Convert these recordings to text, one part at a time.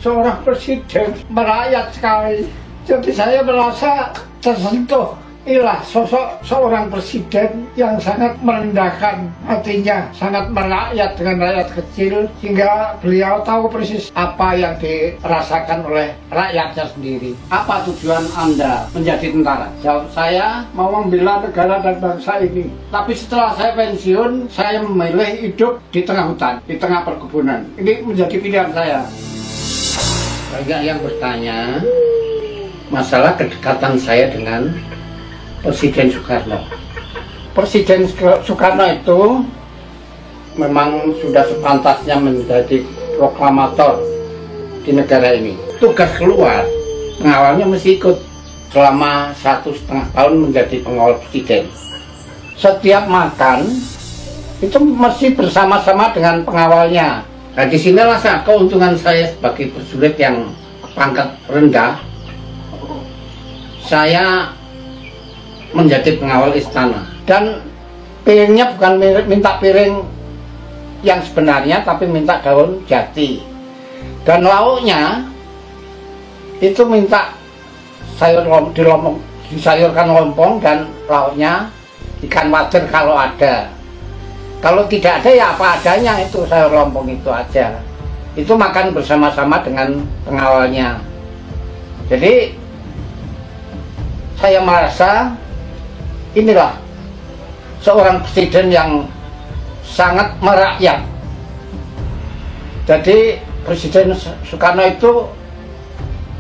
seorang presiden merakyat sekali. Jadi saya merasa tersentuh. Inilah sosok seorang presiden yang sangat merendahkan hatinya, sangat merakyat dengan rakyat kecil, sehingga beliau tahu persis apa yang dirasakan oleh rakyatnya sendiri. Apa tujuan Anda menjadi tentara? Jawab saya, mau membela negara dan bangsa ini. Tapi setelah saya pensiun, saya memilih hidup di tengah hutan, di tengah perkebunan. Ini menjadi pilihan saya. Banyak yang bertanya masalah kedekatan saya dengan Presiden Soekarno. Presiden Soekarno itu memang sudah sepantasnya menjadi proklamator di negara ini. Tugas keluar, pengawalnya mesti ikut selama 1,5 tahun menjadi pengawal presiden. Setiap makan itu mesti bersama-sama dengan pengawalnya. Nah, disinilah keuntungan saya sebagai prajurit yang pangkat rendah. Saya menjadi pengawal istana, dan piringnya bukan minta piring yang sebenarnya, tapi minta daun jati, dan lauknya itu minta disayurkan lompong, dan lauknya ikan wader kalau ada. Kalau tidak ada ya apa adanya, itu sayur lompong itu aja. Itu makan bersama-sama dengan pengawalnya. Jadi saya merasa inilah seorang presiden yang sangat merakyat. Jadi Presiden Soekarno itu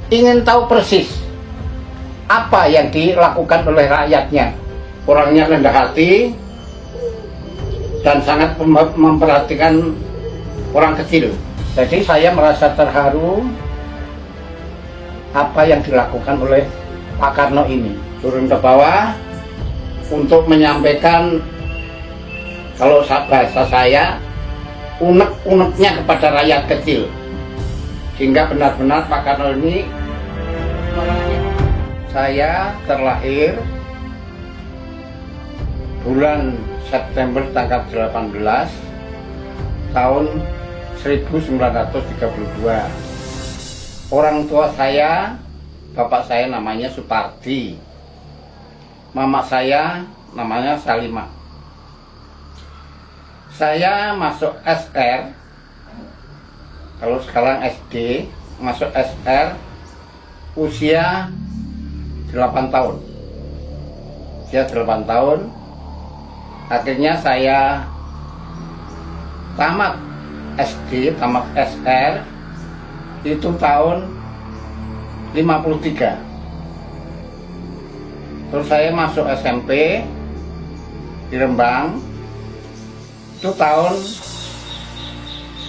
ingin tahu persis apa yang dilakukan oleh rakyatnya. Orangnya rendah hati dan sangat memperhatikan orang kecil. Jadi saya merasa terharu apa yang dilakukan oleh Pak Karno ini. Turun ke bawah untuk menyampaikan, kalau bahasa saya, unek-uneknya kepada rakyat kecil, sehingga benar-benar Pak Karno ini merakyat. Saya terlahir bulan September tanggal 18 tahun 1932. Orang tua saya, bapak saya namanya Supardi, mama saya namanya Salimah. Saya masuk SR, kalau sekarang SD, masuk SR usia 8 tahun. Usia 8 tahun, akhirnya saya tamat SD, tamat SR itu tahun 53. Terus saya masuk SMP di Rembang itu tahun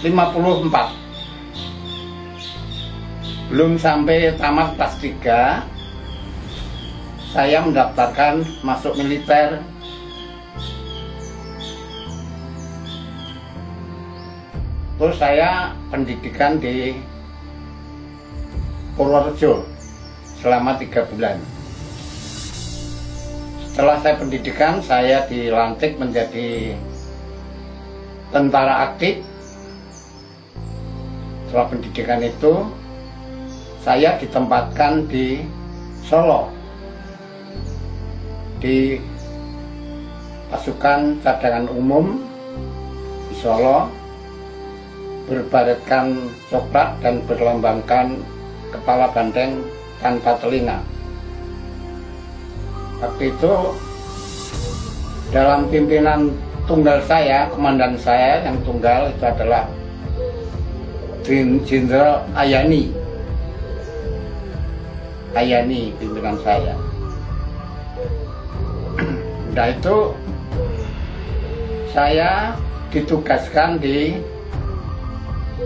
54. Belum sampai tamat kelas 3 saya mendaftarkan masuk militer. Terus saya pendidikan di Purworejo selama 3 bulan. Setelah saya pendidikan, saya dilantik menjadi tentara aktif. Setelah pendidikan itu, saya ditempatkan di Solo, di pasukan cadangan umum di Solo, berbaretkan coklat dan berlambangkan kepala banteng tanpa telinga. Waktu itu dalam pimpinan tunggal saya, komandan saya yang tunggal itu adalah Jenderal Ayani. Ayani pimpinan saya. Nah itu saya ditugaskan di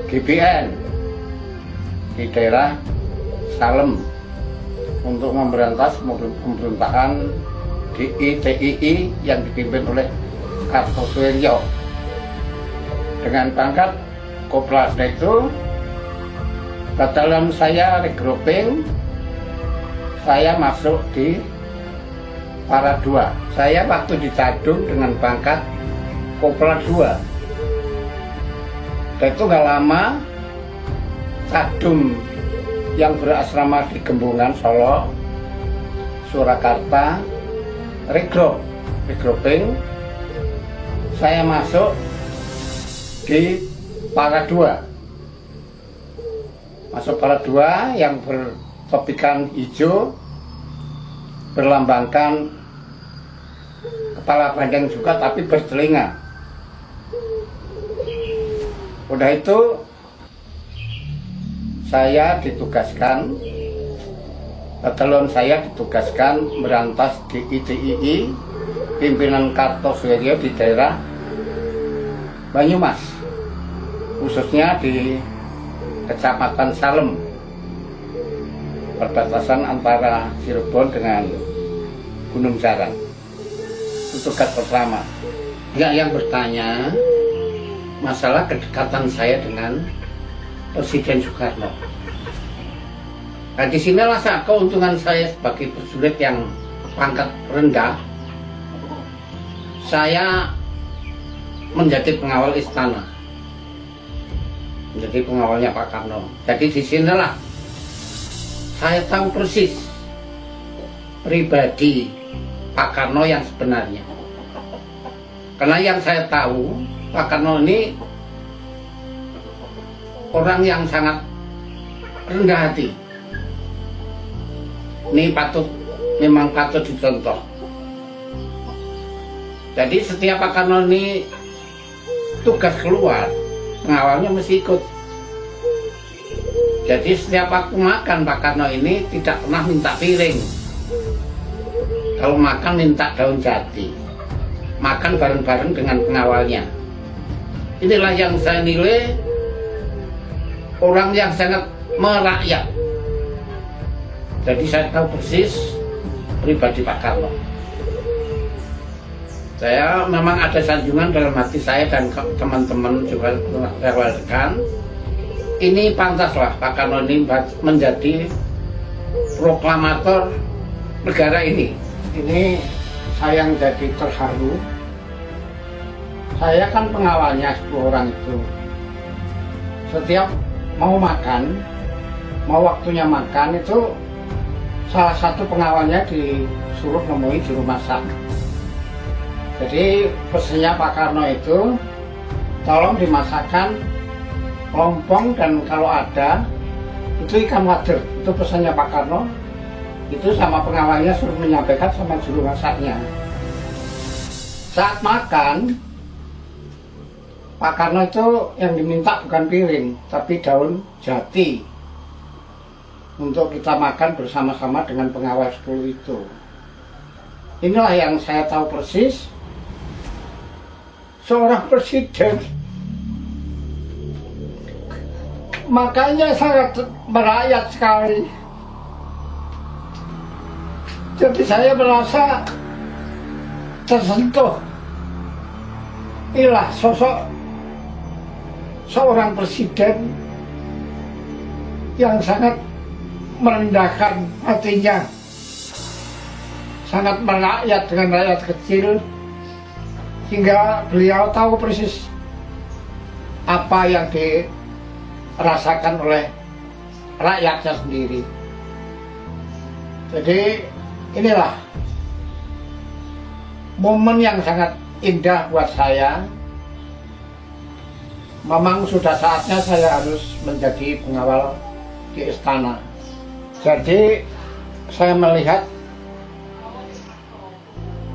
GBN di daerah Salem untuk memberantas pemberontakan di TII yang dipimpin oleh Kartosuwiryo. Dengan pangkat Kopral itu, batalion saya regrouping, saya masuk di Para 2. Saya waktu di Cadung dengan pangkat Kopral 2. Dan itu gak lama Kadum yang berasrama di Gembungan, Solo, Surakarta, regrouping, saya masuk di para dua. Masuk para dua yang bertopikan hijau, berlambangkan kepala bandeng juga tapi bertelinga. Udah itu saya ditugaskan, batalion saya ditugaskan berantas di ITII pimpinan Kartosuwiryo di daerah Banyumas, khususnya di Kecamatan Salem, perbatasan antara Cirebon dengan Gunung Jarang. Itu tugas pertama. Yang bertanya masalah kedekatan saya dengan Presiden Soekarno. Nah, disinilah keuntungan saya sebagai prajurit yang pangkat rendah. Saya menjadi pengawal istana, menjadi pengawalnya Pak Karno. Jadi disinilah saya tahu persis pribadi Pak Karno yang sebenarnya. Karena yang saya tahu, Pak Karno ini orang yang sangat rendah hati. Ini memang patut dicontoh. Jadi setiap Pak Karno ini tugas keluar, pengawalnya mesti ikut. Jadi setiap waktu makan Pak Karno ini tidak pernah minta piring. Kalau makan minta daun jati. Makan bareng-bareng dengan pengawalnya. Inilah yang saya nilai orang yang sangat merakyat. Jadi saya tahu persis pribadi Pak Karno. Saya memang ada sanjungan dalam hati saya dan teman-teman juga rekan. Ini pantaslah Pak Karno ini menjadi proklamator negara ini. Ini saya yang jadi terharu. Saya kan pengawalnya 10 orang itu. Setiap mau makan, mau waktunya makan itu salah satu pengawalnya disuruh nemui juru masak. Jadi pesannya Pak Karno itu tolong dimasakkan lompong dan kalau ada itu ikan wader. Itu pesannya Pak Karno. Itu sama pengawalnya suruh menyampaikan sama juru masaknya. Saat makan Pak Karno itu yang diminta bukan piring tapi daun jati untuk kita makan bersama-sama dengan pengawal 10 itu. Inilah yang saya tahu persis. Seorang presiden, makanya sangat merakyat sekali. Jadi saya merasa tersentuh. Inilah sosok seorang presiden yang sangat merendahkan hatinya, sangat merakyat dengan rakyat kecil, hingga beliau tahu persis apa yang dirasakan oleh rakyatnya sendiri. Jadi inilah momen yang sangat indah buat saya. Memang sudah saatnya saya harus menjadi pengawal di istana. Jadi saya melihat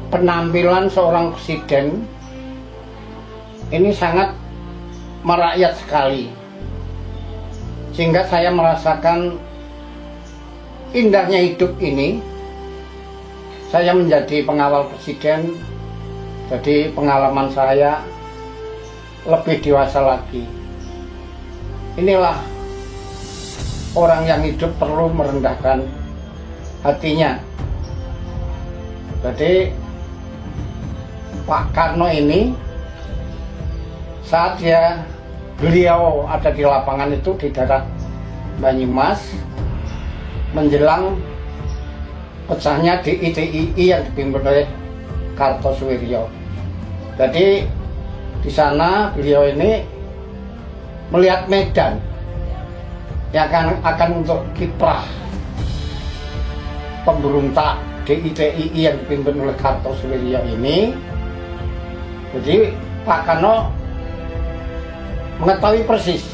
penampilan seorang presiden ini sangat merakyat sekali, sehingga saya merasakan indahnya hidup ini. Saya menjadi pengawal presiden, jadi pengalaman saya lebih dewasa lagi. Inilah orang yang hidup perlu merendahkan hatinya. Jadi Pak Karno ini saat beliau ada di lapangan itu di daerah Banyumas menjelang pecahnya di ITII yang dipimpin oleh Kartosuwiryo. Jadi di sana beliau ini melihat medan yang akan untuk kiprah pemberontak DITII yang dipimpin oleh Kartosoewirjo ini. Jadi Pak Karno mengetahui persis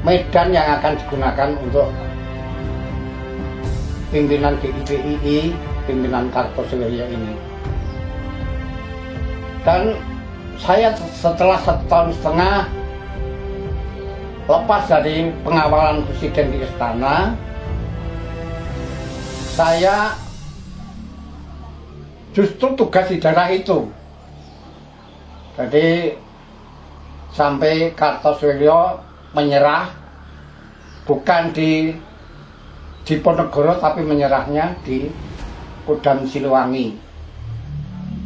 medan yang akan digunakan untuk pimpinan DITII, pimpinan Kartosoewirjo ini. Dan saya setelah 1,5 tahun lepas dari pengawalan presiden di istana, saya justru tugas di daerah itu. Jadi sampai Kartosoewirjo menyerah bukan di Diponegoro, tapi menyerahnya di Kodam Siliwangi,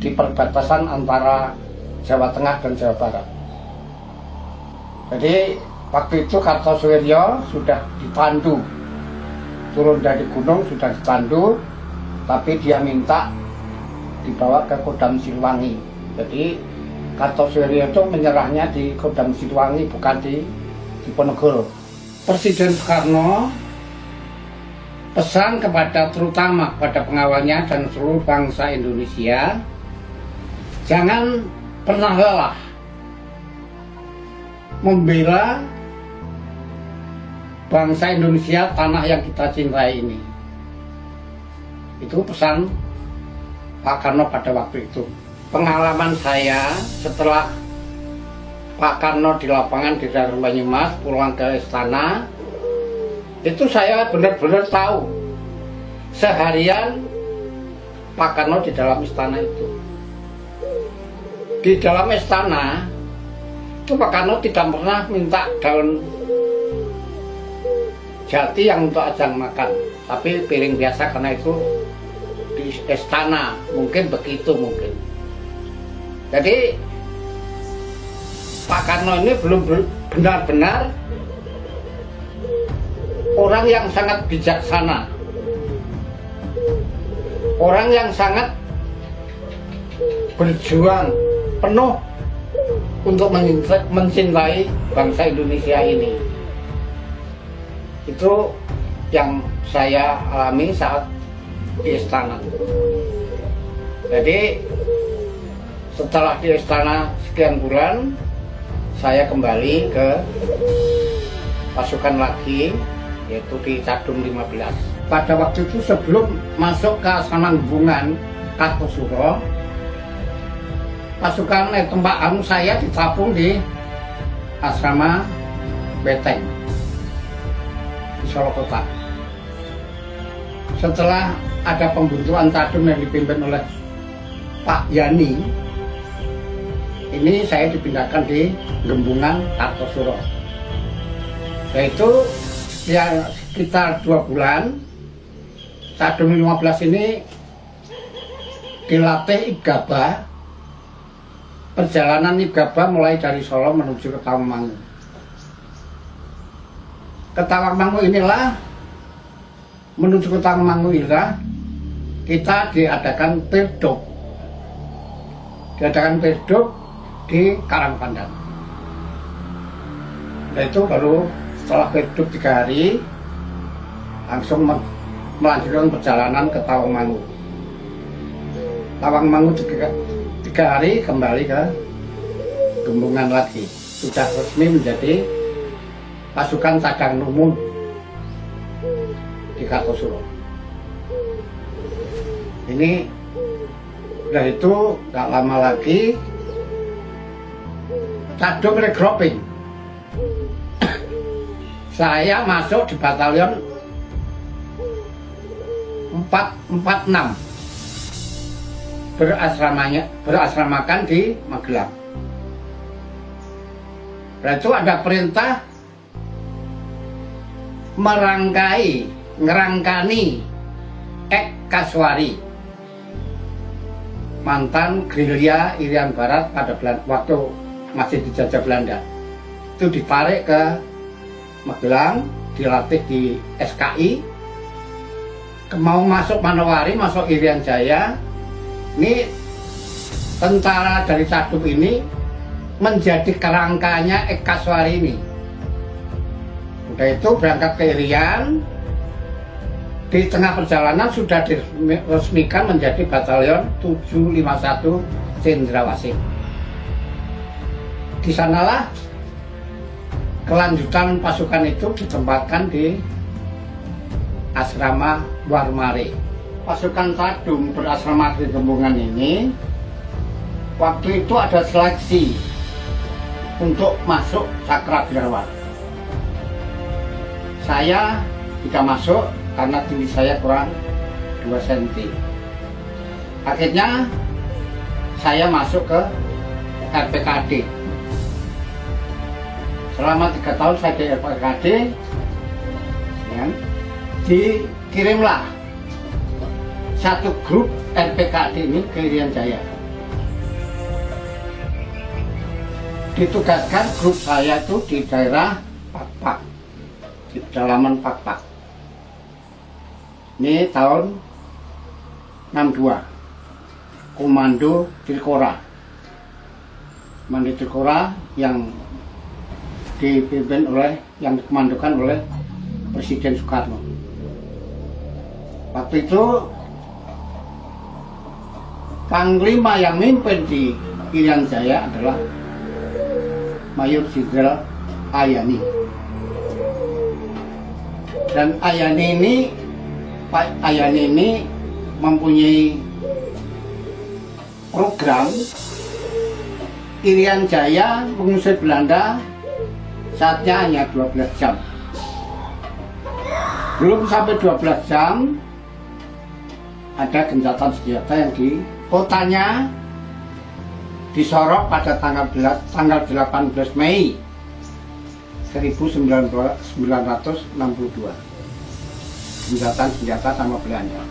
di perbatasan antara Jawa Tengah dan Jawa Barat. Jadi waktu itu Kartosoewirjo sudah dipandu, turun dari gunung sudah dipandu, tapi dia minta dibawa ke Kodam Siliwangi. Jadi Kartosoewirjo itu menyerahnya di Kodam Siliwangi, bukan di Diponegoro. Presiden Soekarno pesan terutama kepada pengawalnya dan seluruh bangsa Indonesia, jangan pernah lelah membela bangsa Indonesia, tanah yang kita cintai ini. Itu pesan Pak Karno pada waktu itu. Pengalaman saya setelah Pak Karno di lapangan di daerah Banyumas pulang ke istana, itu saya benar-benar tahu seharian Pak Karno di dalam istana itu. Di dalam istana itu Pak Karno tidak pernah minta daun jati yang untuk ajang makan, tapi piring biasa, karena itu di istana mungkin begitu mungkin. Jadi Pak Karno ini belum benar-benar orang yang sangat bijaksana, orang yang sangat berjuang penuh untuk mencintai bangsa Indonesia ini. Itu yang saya alami saat di istana. Jadi setelah di istana sekian bulan, saya kembali ke pasukan lagi, yaitu di Cadung 15. Pada waktu itu sebelum masuk ke asrama gabungan Kartosuro, pasukan tempat saya ditampung di asrama Beteng di Solo Kota. Setelah ada pembentukan Cadung yang dipimpin oleh Pak Yani, ini saya dipindahkan di Gembungan Kartosuro. Yaitu ya sekitar 2 bulan. Cadung 15 ini dilatih Ibgaba. Perjalanan Ibgaba mulai dari Solo menuju ke Tawangmangu. Ke Tawangmangu inilah, menuju ke Tawangmangu inilah kita diadakan Pirdop. Diadakan Pirdop di Karangpandan. Nah itu baru setelah Pirdop 3 hari langsung melanjutkan perjalanan ke Tawangmangu. Tawangmangu 3 hari kembali ke Gembungan lagi. Sudah resmi menjadi pasukan cadangan umum di Kartosuro. Ini udah itu gak lama lagi Cadung regrouping. Saya masuk di batalion 446 berasramakan di Magelang. Nah itu ada perintah ngerangkani Ek Kaswari, mantan gerilya Irian Barat pada waktu masih dijajah Belanda. Itu ditarik ke Magelang, dilatih di SKI, mau masuk Manowari, masuk Irian Jaya. Ini tentara dari Cadung ini menjadi kerangkanya Ek Kaswari ini. Udah Udah itu berangkat ke Irian. Di tengah perjalanan sudah diresmikan menjadi Batalion 751 Cendrawasih. Di sanalah kelanjutan pasukan itu ditempatkan di asrama Warmare. Pasukan Tadung berasrama di Gembungan ini waktu itu ada seleksi untuk masuk Cakradrawat. Saya tidak masuk karena tinggi saya kurang 2 cm. Akhirnya saya masuk ke RPKD. Selama 3 tahun saya di RPKD, ya, dikirimlah satu grup RPKD ini ke Irian Jaya. Ditugaskan grup saya itu di daerah Pakpak, di dalaman Pakpak. Ini tahun 62, Komando Trikora. Komando Trikora yang dipimpin oleh, yang dikomandokan oleh Presiden Soekarno. Waktu itu Panglima yang mimpin di Irian Jaya adalah Mayor Jenderal Ayani. Dan Pak Ayani ini mempunyai program Irian Jaya mengusir Belanda saatnya hanya 12 jam. Belum sampai 12 jam ada gencatan senjata yang di kotanya disorok pada tanggal 18 Mei 1962. Gencatan senjata sama Belanda.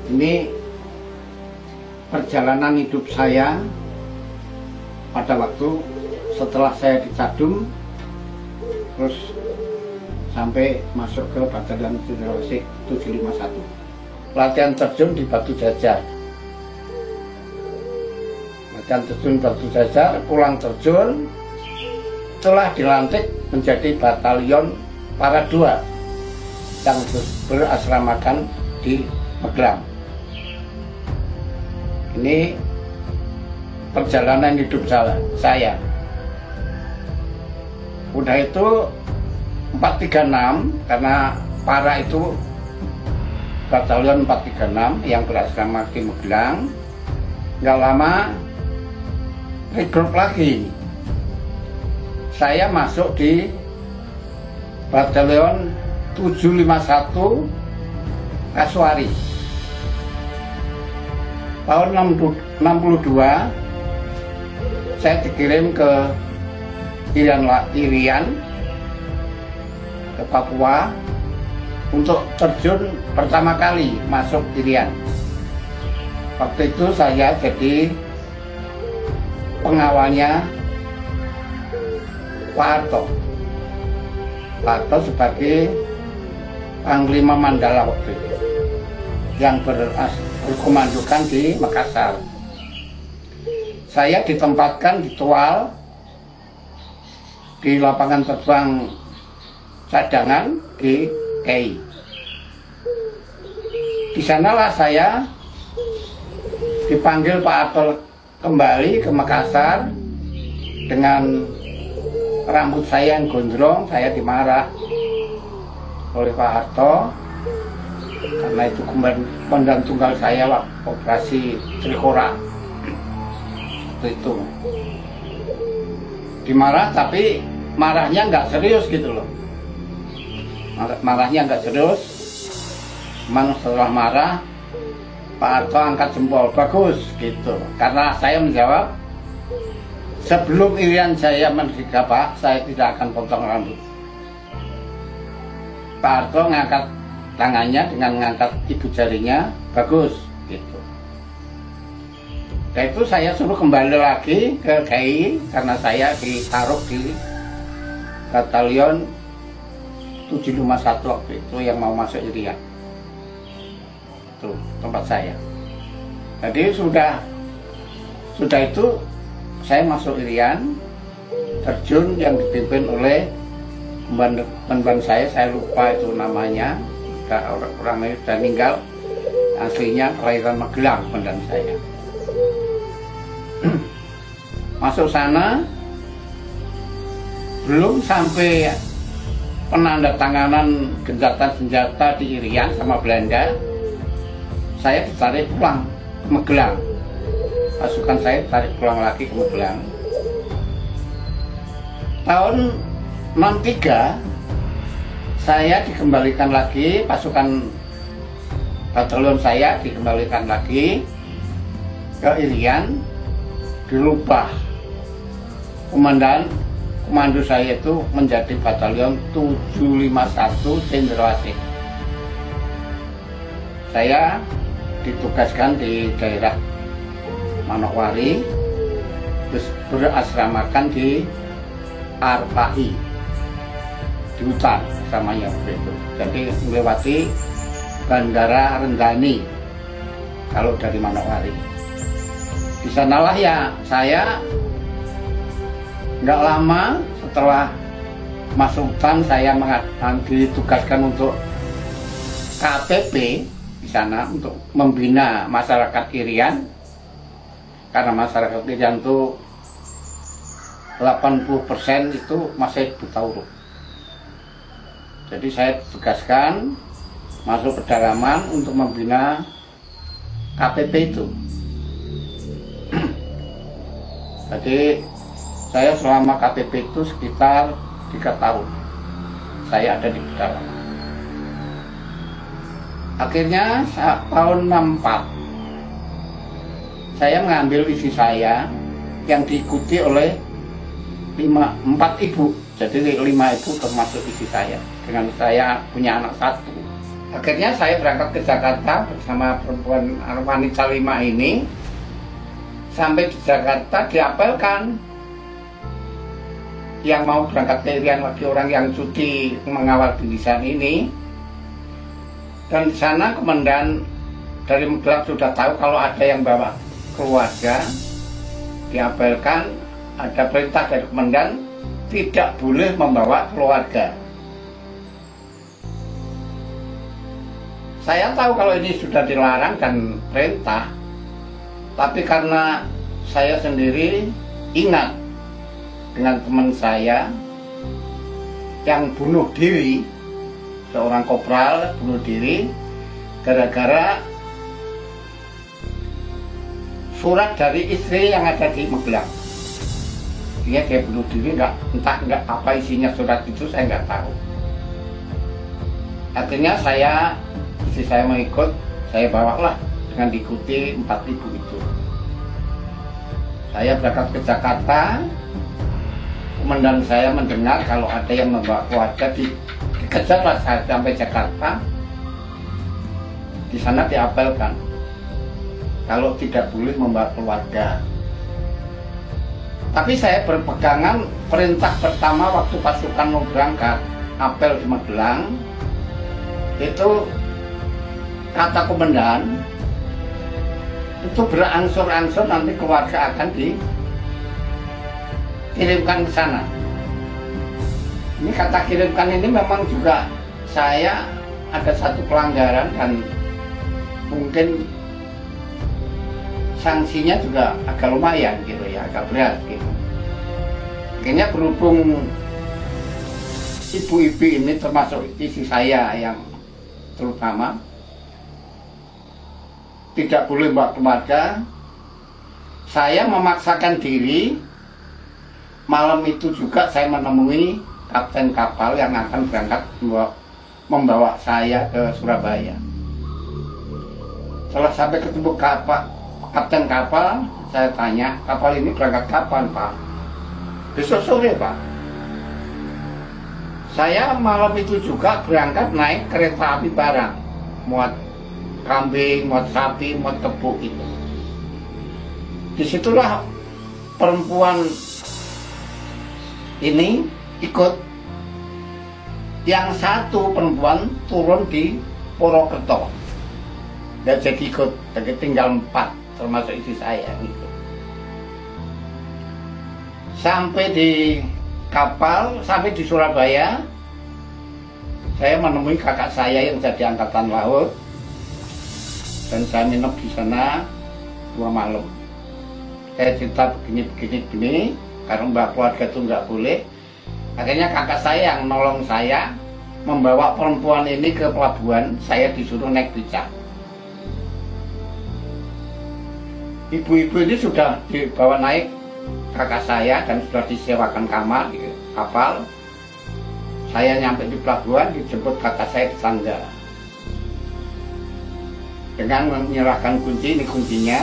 Ini perjalanan hidup saya pada waktu setelah saya di Tadung, terus sampai masuk ke Batalion Cendrawasih 751. Latihan terjun di Batu Jajar. Latihan terjun Batu Jajar, pulang terjun, telah dilantik menjadi Batalion Para 2 yang berasramakan di Magelang. Ini perjalanan hidup saya. Udah itu 436, karena Para itu Batalion 436 yang berasrama di Magelang. Nggak lama regroup lagi. Saya masuk di Batalion 751 Kasuari. Tahun 62 saya dikirim ke Irian ke Papua untuk terjun pertama kali masuk Irian. Waktu itu saya jadi pengawalnya Pak Harto. Pak Harto sebagai Panglima Mandala waktu itu, yang berkomandokan di Makassar. Saya ditempatkan di Tual, di lapangan terbang cadangan di Kei. Di sanalah saya dipanggil Pak Harto kembali ke Makassar dengan rambut saya yang gondrong. Saya dimarah oleh Pak Harto karena itu komandan tunggal saya waktu operasi Trikora. Itu dimarah, tapi marahnya nggak serius gitu loh. Marahnya nggak serius. Cuman setelah marah, Pak Harto angkat jempol, bagus gitu. Karena saya menjawab, sebelum Irian Jaya merdeka Pak, saya tidak akan potong rambut. Pak Harto ngangkat tangannya dengan mengangkat ibu jarinya, bagus gitu. Dan itu saya suruh kembali lagi ke KI karena saya ditaruh di Batalion 751 waktu itu yang mau masuk Irian. Itu tempat saya. Jadi sudah itu saya masuk Irian terjun yang dipimpin oleh teman saya lupa itu namanya, orangnya sudah meninggal, aslinya kelahiran Magelang komandan saya. Masuk sana, belum sampai penandatanganan gencatan senjata di Irian sama Belanda, saya ditarik pulang ke Magelang. Pasukan saya ditarik pulang lagi ke Magelang. Tahun 63 saya dikembalikan lagi, pasukan batalion saya dikembalikan lagi ke Irian, dirubah komando saya itu menjadi batalion 751 Cendrawasih. Saya ditugaskan di daerah Manokwari, terus berasramakan di Arpai, di hutan namanya begitu. Jadi melewati Bandara Rendani kalau dari Manokwari. Di sanalah ya saya nggak lama setelah masuk hutan, saya ditugaskan untuk KPP di sana untuk membina masyarakat Irian, karena masyarakat Irian itu 80% itu masih buta huruf. Jadi saya ditugaskan masuk pedalaman untuk membina KPP itu. Jadi saya selama KPP itu sekitar 3 tahun saya ada di pedalaman. Akhirnya tahun 64 saya mengambil isi saya yang diikuti oleh 4 ibu. Jadi 5 ibu termasuk isi saya, dengan saya punya anak 1. Akhirnya saya berangkat ke Jakarta bersama perempuan wanita 5 ini. Sampai di Jakarta diapelkan yang mau berangkat ke Irian lagi, orang yang cuti mengawal barisan ini. Dan di sana komandan dari Magelang sudah tahu kalau ada yang bawa keluarga, diapelkan, ada perintah dari komandan tidak boleh membawa keluarga. Saya tahu kalau ini sudah dilarang dan perintah, tapi karena saya sendiri ingat dengan teman saya yang bunuh diri, seorang kopral bunuh diri gara-gara surat dari istri yang ada di Magelang. Dia bunuh diri, entah apa isinya surat itu, saya nggak tahu. Akhirnya istri saya mengikut, saya bawalah dengan diikuti 4 ibu itu. Saya berangkat ke Jakarta, komandan saya mendengar kalau ada yang membawa keluarga, dikejarlah saya sampai Jakarta. Di sana diapelkan kalau tidak boleh membawa keluarga. Tapi saya berpegangan perintah pertama waktu pasukan mau berangkat apel di Magelang, itu kata komandan itu berangsur-angsur nanti keluarga akan dikirimkan ke sana. Ini kata kirimkan ini memang juga saya ada satu pelanggaran dan mungkin sanksinya juga agak lumayan gitu ya, agak berat gitu. Akhirnya berhubung ibu-ibu ini termasuk istri saya yang terutama tidak boleh bawa keluarga, saya memaksakan diri. Malam itu juga saya menemui kapten kapal yang akan berangkat membawa saya ke Surabaya. Setelah sampai ketemu kapten kapal, saya tanya, kapal ini berangkat kapan, Pak? Besok sore, Pak. Saya malam itu juga berangkat naik kereta api barang, muat kambing, muat sapi, muat tebu itu. Disitulah perempuan ini ikut. Yang satu perempuan turun di Purwokerto, nggak jadi ikut, jadi tinggal 4 termasuk istri saya gitu. Sampai di kapal, sampai di Surabaya, saya menemui kakak saya yang jadi angkatan laut, dan saya nginep di sana 2 malam. Saya cerita begini, karena mbak keluarga itu nggak boleh. Akhirnya kakak saya yang nolong saya, membawa perempuan ini ke pelabuhan. Saya disuruh naik becak. Ibu-ibu ini sudah dibawa naik kakak saya dan sudah disewakan kamar di kapal. Saya nyampe di pelabuhan, dijemput kakak saya di tangga dengan menyerahkan kunci. Ini kuncinya.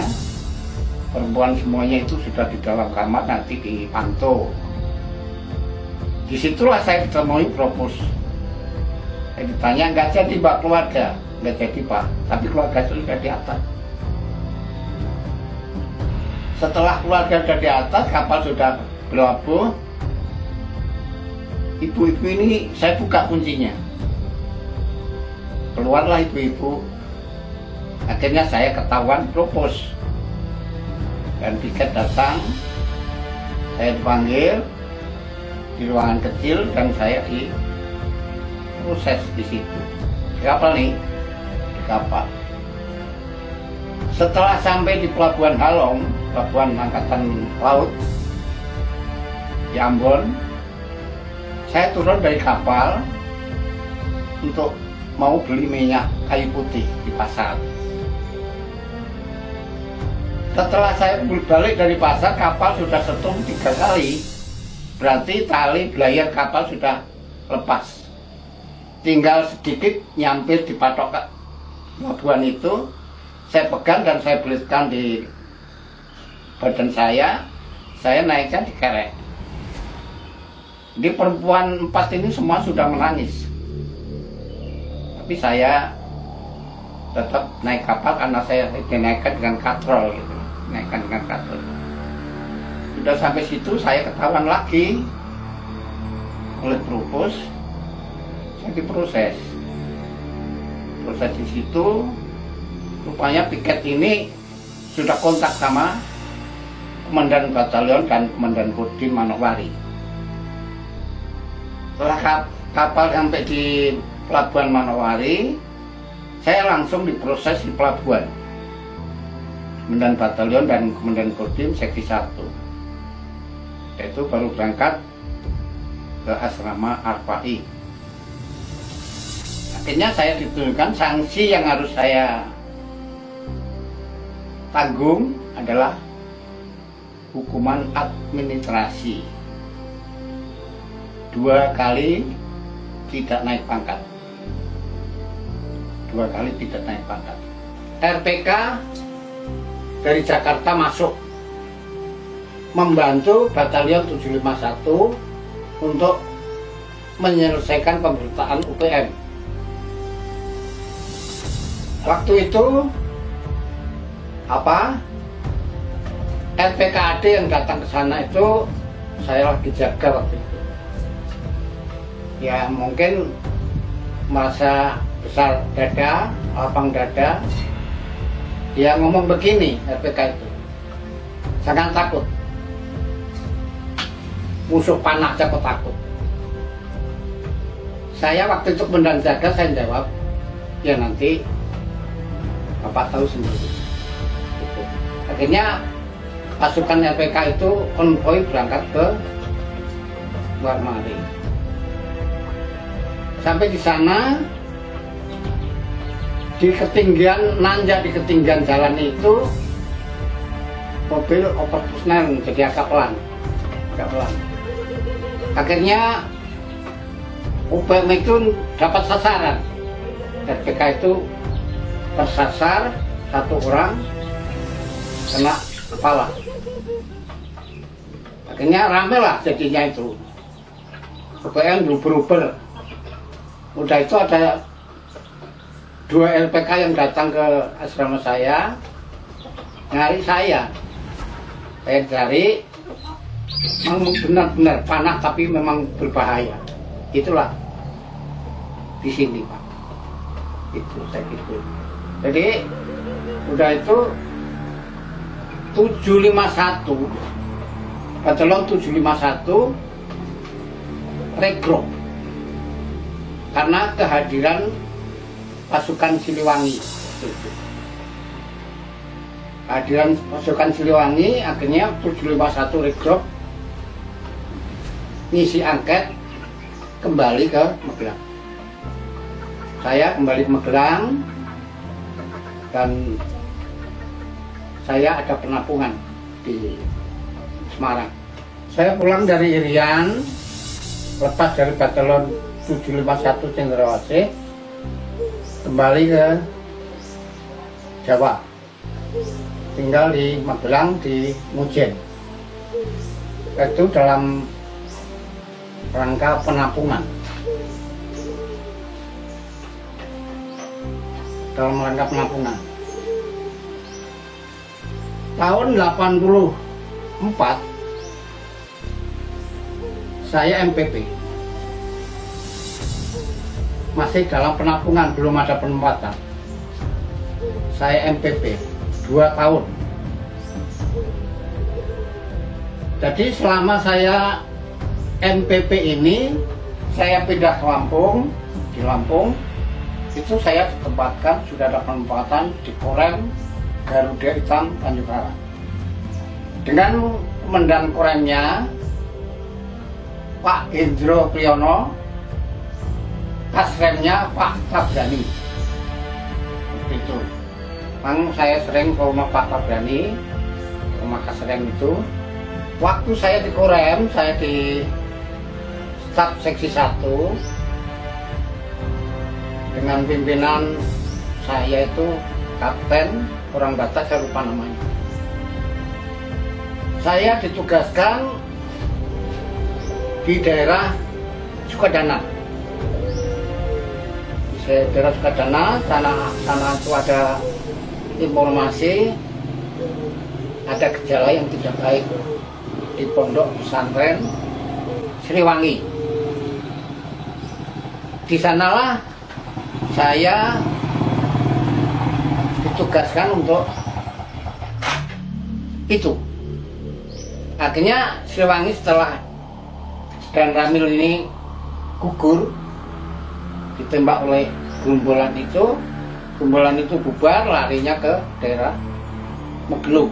Perempuan semuanya itu sudah di dalam kamar, nanti dipantau. Disitulah saya ditemui propos. Saya ditanya, nggak jadi mbak keluarga? Nggak jadi pak, tapi keluarga itu sudah di atas. Setelah keluarga sudah di atas, kapal sudah berlabuh. Ibu-ibu ini saya buka kuncinya. Keluarlah ibu-ibu. Akhirnya saya ketahuan propos. Dan tiket datang, saya dipanggil di ruangan kecil dan saya diproses di situ. Di kapal nih, di kapal. Setelah sampai di Pelabuhan Halong, Pelabuhan Angkatan Laut di Ambon, saya turun dari kapal untuk mau beli minyak kayu putih di pasar. Setelah saya balik dari pasar, kapal sudah setrum 3 kali. Berarti tali belayar kapal sudah lepas. Tinggal sedikit nyampir di patok pelabuhan itu. Saya pegang dan saya belitkan di badan saya naikkan di kerek. Di perempuan 4 ini semua sudah menangis. Tapi saya tetap naik kapal karena saya dinaikkan dengan katrol gitu. Naikkan dengan katrol. Sudah sampai situ saya ketahuan lagi oleh propos. Saya diproses. Proses di situ, rupanya piket ini sudah kontak sama Komandan Batalion dan Komandan Kodim Manokwari. Setelah kapal sampai di Pelabuhan Manokwari, saya langsung diproses di pelabuhan. Komandan Batalion dan Komandan Kodim Seksi 1. Itu baru berangkat ke asrama Arpai. Akhirnya saya ditunjukkan sanksi yang harus saya tanggung adalah hukuman administrasi. 2 kali tidak naik pangkat. 2 kali tidak naik pangkat. RPK dari Jakarta masuk membantu Batalion 751 untuk menyelesaikan pemberitaan UPM. Waktu itu RPKAD yang datang ke sana itu saya lagi jaga waktu itu. Ya mungkin merasa besar dada, lapang dada. Dia ngomong begini, RPK itu, jangan takut. Musuh panah aja kok takut. Saya waktu itu komandan jaga, saya jawab, ya nanti Bapak tahu sendiri. Gitu. Akhirnya pasukan RPK itu konvoi berangkat ke luar Mali. Sampai di sana, di ketinggian nanjak di ketinggian jalan itu mobil operasional jadi agak pelan. Akhirnya UPM itu dapat sasaran. RPK itu tersasar, 1 orang kena kepala. Akhirnya rame lah jadinya itu. UPM beruber-uber. Udah itu ada 2 LPK yang datang ke asrama saya, nyari saya. Saya cari, memang benar-benar panah tapi memang berbahaya. Itulah di sini Pak. Itu saya gitu. Jadi udah itu 751 Batelon 751 rekrut karena kehadiran pasukan Siliwangi. Kehadiran pasukan Siliwangi akhirnya 751 rekrut ngisi angket kembali ke Magelang. Saya kembali ke Magelang dan saya ada penampungan di Semarang. Saya pulang dari Irian, lepas dari Batelon 751 Cendrawasih, kembali ke Jawa, tinggal di Magelang di Mujen. Itu dalam rangka penampungan. Dalam rangka penampungan. Tahun 84 saya MPP. Masih dalam penampungan, belum ada penempatan. Saya MPP 2 tahun. Jadi selama saya MPP ini, saya pindah ke Lampung. Di Lampung itu saya ditempatkan, sudah ada penempatan di Korem Garuda Hitam Tanjung Karang. Dengan komandan Koremnya Pak Hendro Priyono, Kasremnya Pak Tabrani. Seperti itu. Memang saya sering ke rumah Pak Tabrani, rumah Kasrem itu. Waktu saya di Korem, saya di staf seksi 1 dengan pimpinan saya itu Kapten orang Batak, saya lupa namanya. Saya ditugaskan di daerah Sukadana. Di daerah Sukadana, sana itu ada informasi ada gejala yang tidak baik di pondok pesantren Siliwangi. Di sanalah saya ditugaskan untuk itu. Akhirnya Siliwangi setelah Dan Ramil ini gugur, ditembak oleh gerombolan itu bubar, larinya ke daerah Megelung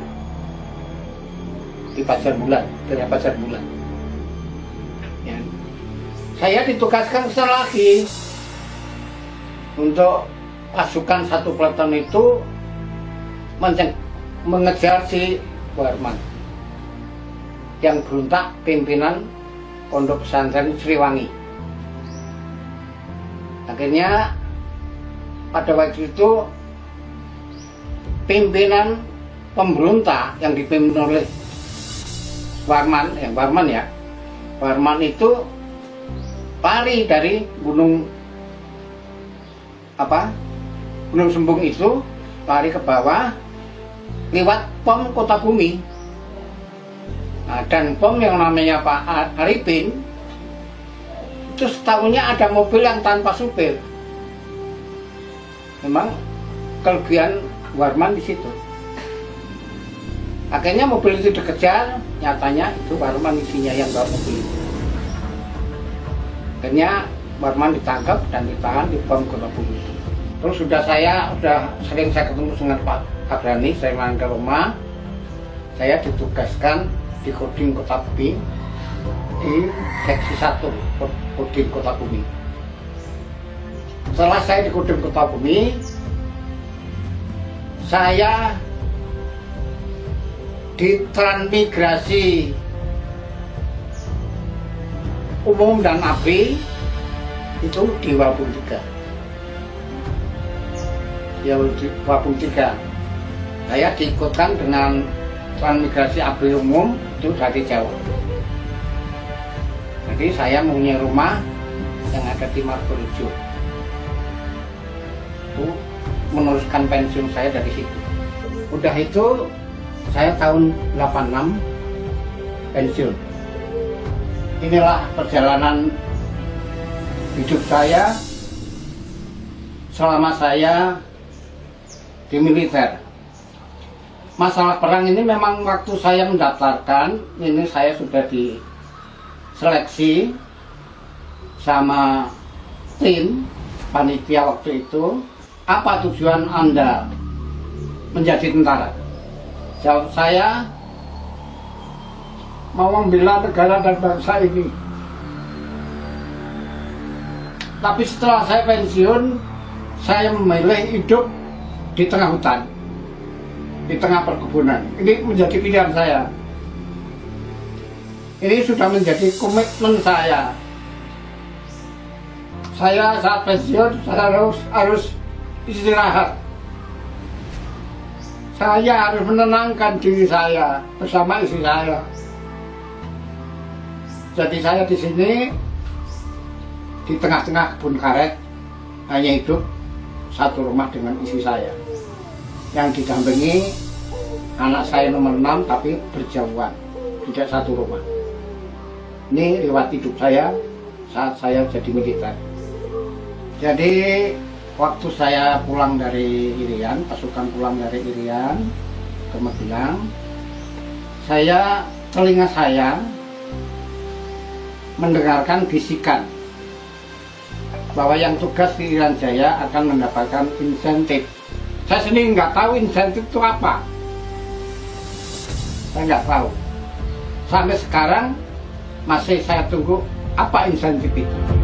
di Pasar Bulan, daerah Pasar Bulan. Ya. Saya ditugaskan kesana lagi untuk pasukan 1 peleton itu mengejar si Warman yang berontak pimpinan Pondok Pesantren Siliwangi. Akhirnya pada waktu itu pimpinan pemberontak yang dipimpin oleh Warman itu lari dari Gunung Sembung itu, lari ke bawah lewat pom Kota Bumi. Nah, dan pom yang namanya Pak Arifin itu setahunnya ada mobil yang tanpa supir. Memang kelebihan Warman di situ. Akhirnya mobil itu dikejar, nyatanya itu Warman isinya yang bawa mobil itu. Akhirnya Warman ditangkap dan ditahan di pom Kota Bumi. Terus sudah sering saya ketemu dengan Pak Tabrani, saya main ke rumah. Saya ditugaskan di Kodim Kota Bumi, di seksi 1 Kodim Kota Bumi. Setelah saya di Kodim Kota Bumi, saya di Transmigrasi Umum dan ABRI itu di Wabung 3. Ya, di Wabung 3. Saya diikutkan dengan Transmigrasi ABRI Umum itu dari Jawa. Jadi saya mempunyai rumah yang ada di Margorejo. Itu meneruskan pensiun saya dari situ. Udah itu saya tahun 86 pensiun. Inilah perjalanan hidup saya selama saya di militer. masalah perang ini memang waktu saya mendaftarkan, ini saya sudah diseleksi sama tim panitia waktu itu. Apa tujuan Anda menjadi tentara? Jawab saya, mau membela negara dan bangsa ini. Tapi setelah saya pensiun, saya memilih hidup di tengah hutan, di tengah perkebunan. Ini menjadi pilihan saya. Ini sudah menjadi komitmen saya. Saya saat pensiun, saya harus istirahat. Saya harus menenangkan diri saya bersama istri saya. Jadi saya di sini, di tengah-tengah kebun karet, hanya hidup satu rumah dengan istri saya, yang didampingi anak saya nomor 6 tapi berjauhan, tidak satu rumah. Ini riwayat hidup saya saat saya jadi militer. Jadi waktu saya pulang dari Irian, pasukan pulang dari Irian ke Magelang, telinga saya mendengarkan bisikan bahwa yang tugas di Irian Jaya akan mendapatkan insentif. Saya sendiri nggak tahu insentif itu apa. Saya nggak tahu. Sampai sekarang masih saya tunggu apa insentif itu.